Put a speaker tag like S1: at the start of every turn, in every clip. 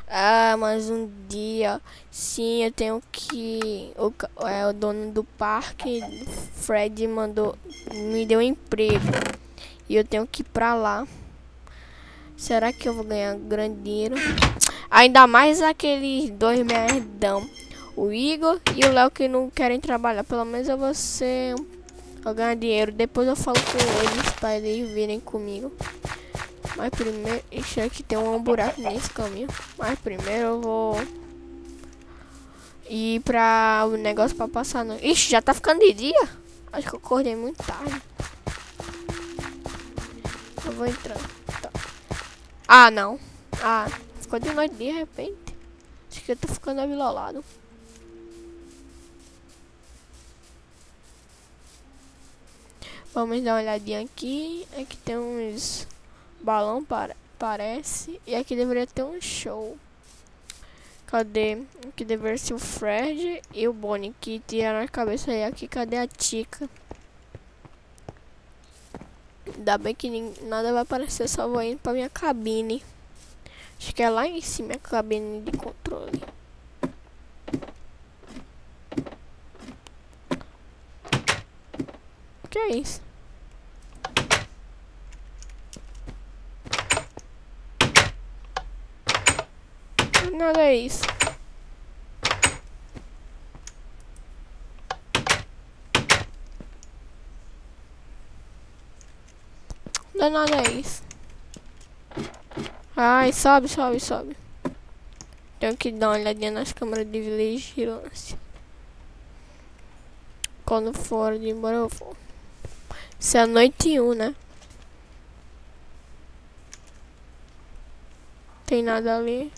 S1: Ah, mais um dia. Sim, eu tenho que. O dono do parque, Fred, me deu um emprego. E eu tenho que ir pra lá. Será que eu vou ganhar grande dinheiro? Ainda mais aqueles dois merdão. O Igor e o Léo que não querem trabalhar. Pelo menos eu vou ganhar dinheiro. Depois eu falo com eles pra eles virem comigo. Mas primeiro. Ixi, aqui tem um buraco nesse caminho. Mas primeiro eu vou ir pra o negócio pra passar no. Ixi, já tá ficando de dia? Acho que eu acordei muito tarde. Eu vou entrando. Tá. Ah, não. Ah, ficou de noite de repente. Acho que eu tô ficando avilolado. Vamos dar uma olhadinha aqui. Aqui tem uns balão, parece. E aqui deveria ter um show. Cadê? Aqui deveria ser o Fred e o Bonnie que tiraram a cabeça aí. Aqui, cadê a Tica? Ainda bem que nada vai aparecer, só vou indo pra minha cabine. Acho que é lá em cima a cabine de controle. O que é isso? Nada é isso. Não é nada é isso. Ai, sobe, sobe, sobe. Tenho que dar uma olhadinha nas câmeras de vigilância. Quando for de embora eu vou. Isso é a noite 1, né? Tem nada ali.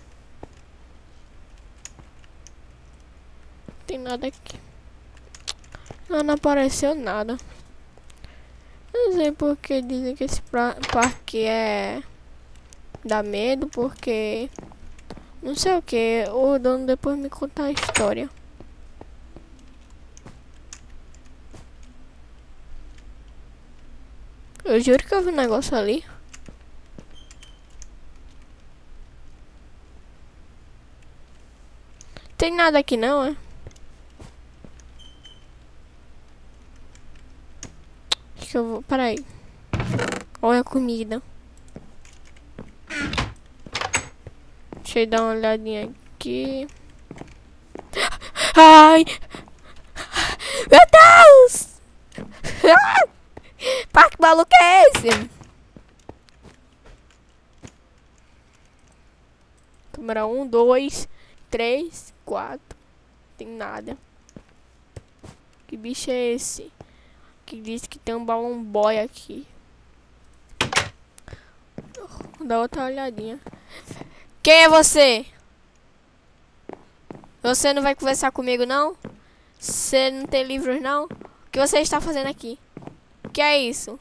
S1: Tem nada aqui. Não apareceu nada. Não sei porque dizem que esse parque dá medo, porque não sei o que. O dono depois me conta a história. Eu juro que eu vi um negócio ali. Tem nada aqui não, é? Acho que eu vou. Peraí. Olha a comida. Deixa eu dar uma olhadinha aqui. Ai! Meu Deus! Parque maluco é esse? Câmera 1, 2, 3, 4. Tem nada. Que bicho é esse? Que diz que tem um balão boy aqui. Vou dar outra olhadinha. Quem é você? Você não vai conversar comigo, não? Você não tem livros, não? O que você está fazendo aqui? O que é isso?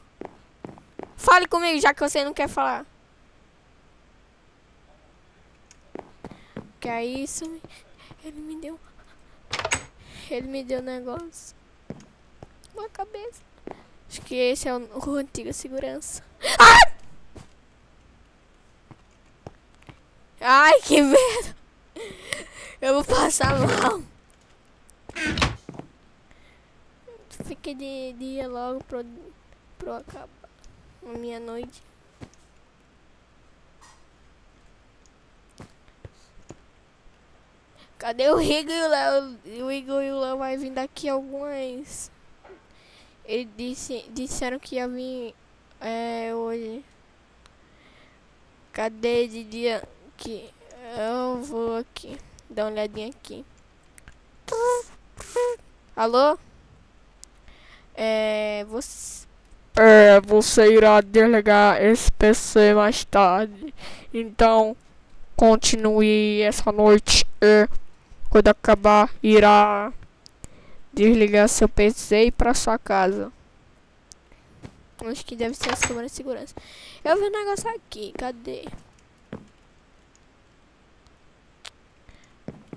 S1: Fale comigo, já que você não quer falar. O que é isso? Ele me deu... Ele me deu um negócio. Uma cabeça. Acho que esse é o antigo segurança. Ah! Ai, que merda. Eu vou passar mal. Fiquei de dia logo pro acabar a minha noite. Cadê o Igor e o Léo? O Igor e o Léo vai vir daqui algumas... Eles disseram que ia vir hoje. Cadê de dia que eu vou aqui? Dá uma olhadinha aqui. Alô? Você irá desligar esse PC mais tarde. Então, continue essa noite. Quando acabar, irá desligar seu PC e ir pra sua casa. Acho que deve ser as câmeras de segurança. Eu vi um negócio aqui, cadê?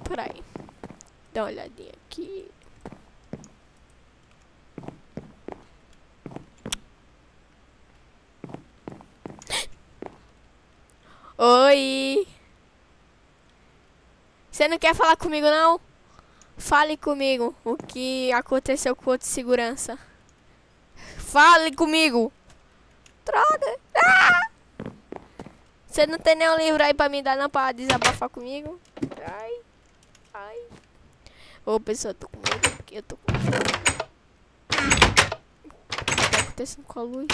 S1: Peraí. Dá uma olhadinha aqui. Oi! Você não quer falar comigo, não? Fale comigo o que aconteceu com o outro segurança. Fale comigo. Droga. Ah! Você não tem nenhum livro aí pra me dar, não, pra desabafar comigo? Ai. Ai. Ô, pessoal, eu tô com medo porque eu tô com medo. O que tá acontecendo com a luz?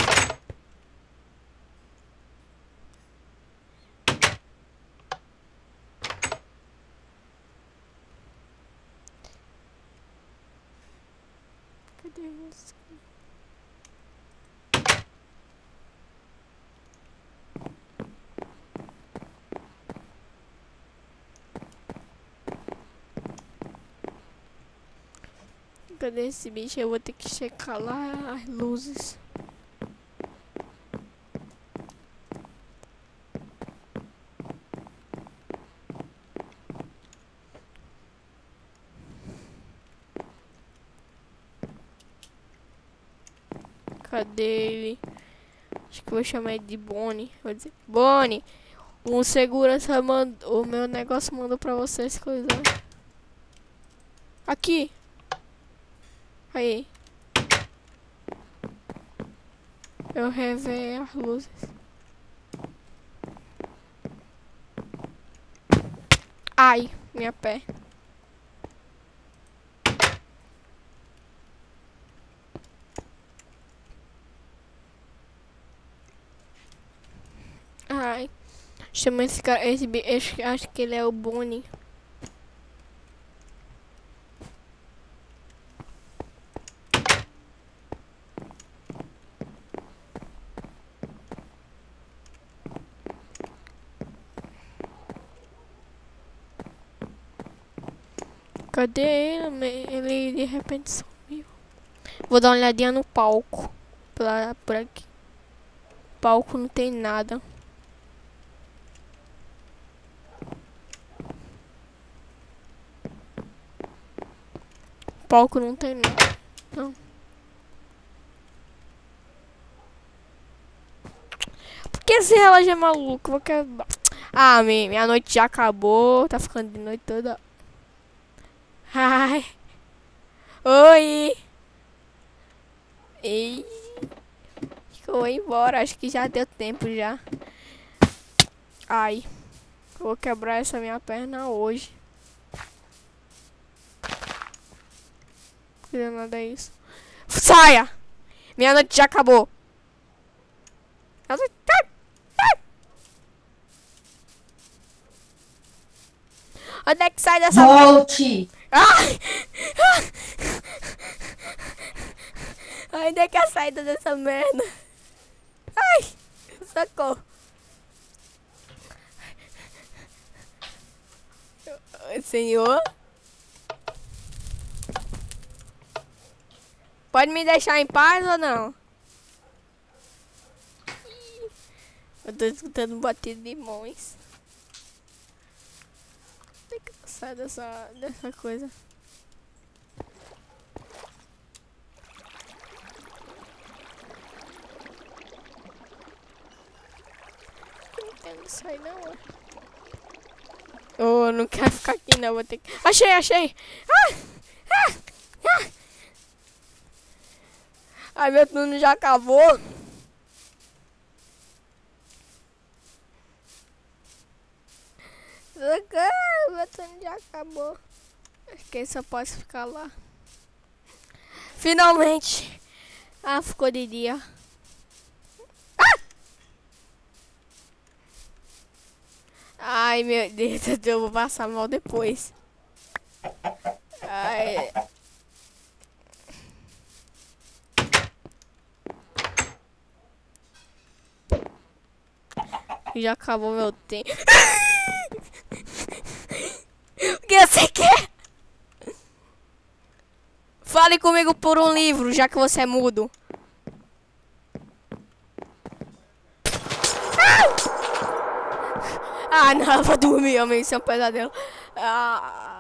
S1: Cadê isso? Cadê esse bicho? Eu vou ter que checar lá as luzes. Cadê ele? Acho que eu vou chamar ele de Bonnie. Vou dizer, Bonnie, o segurança mandou, o meu negócio mandou pra vocês coisar. Aqui. Aí. Eu revei as luzes. Ai, minha pé. Ai. Chama esse cara, acho que ele é o Bonnie. Cadê ele? Ele de repente sumiu. Vou dar uma olhadinha no palco. Por aqui. Palco não tem nada. Palco não tem nada. Não. Por que esse relógio é maluco? Vou quebrar. Ah, minha noite já acabou. Tá ficando de noite toda. Ai. Oi. Ei. Acho que eu vou embora. Acho que já deu tempo já. Ai. Eu vou quebrar essa minha perna hoje. Não nada é isso. Saia! Minha noite já acabou. Onde é que sai dessa...
S2: Volte!
S1: Ai! Ai, onde é que é a saída dessa merda? Ai! Socorro! Senhor? Pode me deixar em paz ou não? Eu tô escutando um batido de mãos. Tem que sair dessa coisa. Não entendo isso aí não. Oh, eu não quero ficar aqui não, vou ter que... Achei! Ai, meu turno já acabou. Meu turno já acabou. Acho que só posso ficar lá. Finalmente. Ah, ficou de dia. Ai, meu Deus, eu vou passar mal depois. Ai. Já acabou meu tempo. O que você quer? Fale comigo por um livro, já que você é mudo. Ah, não, eu vou dormir, homem, isso é um pesadelo. Ah.